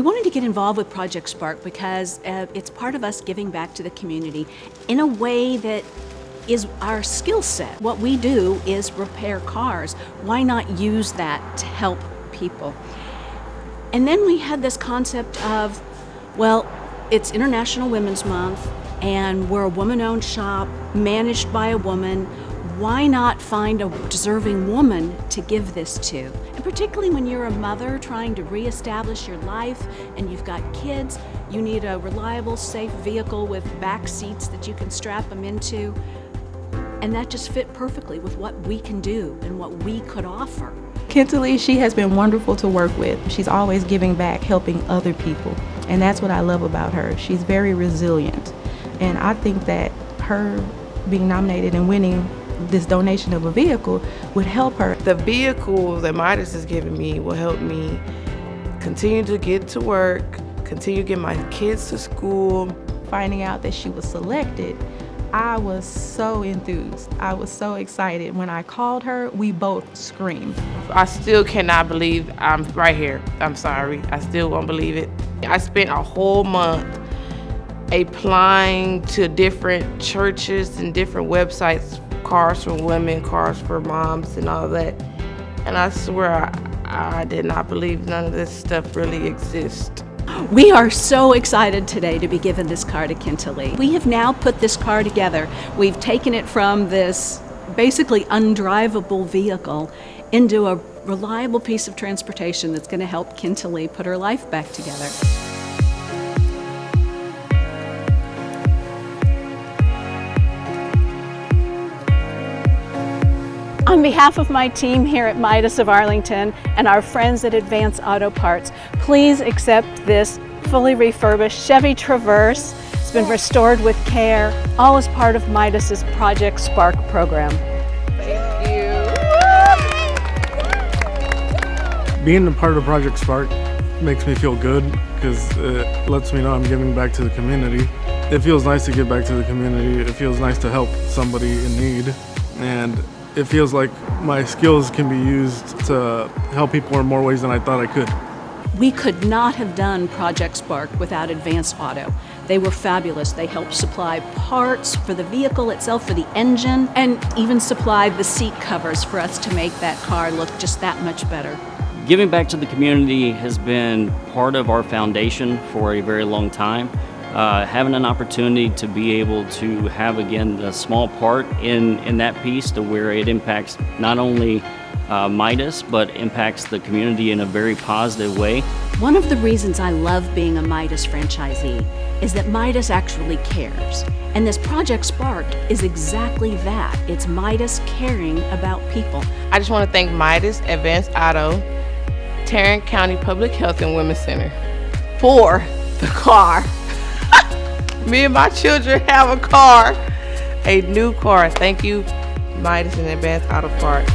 We wanted to get involved with Project Spark because it's part of us giving back to the community in a way that is our skill set. What we do is repair cars. Why not use that to help people? And then we had this concept of, well, it's International Women's Month and we're a woman-owned shop managed by a woman. Why not find a deserving woman to give this to? And particularly when you're a mother trying to reestablish your life and you've got kids, you need a reliable, safe vehicle with back seats that you can strap them into. And that just fit perfectly with what we can do and what we could offer. Kintalee, she has been wonderful to work with. She's always giving back, helping other people. And that's what I love about her. She's very resilient. And I think that her being nominated and winning this donation of a vehicle would help her. The vehicle that Midas has given me will help me continue to get to work, continue to get my kids to school. Finding out that she was selected, I was so enthused. I was so excited. When I called her, we both screamed. I still cannot believe I'm right here. I'm sorry. I still won't believe it. I spent a whole month applying to different churches and different websites, cars for women, cars for moms, and all that. And I swear I did not believe none of this stuff really exists. We are so excited today to be given this car to Kintalee. We have now put this car together. We've taken it from this basically undrivable vehicle into a reliable piece of transportation that's going to help Kintalee put her life back together. On behalf of my team here at Midas of Arlington and our friends at Advance Auto Parts, please accept this fully refurbished Chevy Traverse. It's been restored with care, all as part of Midas's Project Spark program. Thank you. Being a part of Project Spark makes me feel good because it lets me know I'm giving back to the community. It feels nice to give back to the community. It feels nice to help somebody in need. And it feels like my skills can be used to help people in more ways than I thought I could. We could not have done Project Spark without Advance Auto. They were fabulous. They helped supply parts for the vehicle itself, for the engine, and even supplied the seat covers for us to make that car look just that much better. Giving back to the community has been part of our foundation for a very long time. Having an opportunity to be able to have, again, a small part in that piece to where it impacts not only Midas, but impacts the community in a very positive way. One of the reasons I love being a Midas franchisee is that Midas actually cares. And this Project Spark is exactly that. It's Midas caring about people. I just want to thank Midas, Advance Auto, Tarrant County Public Health and Women's Center for the car. Me and my children have a car, a new car. Thank you, Midas and Advance Auto Parts.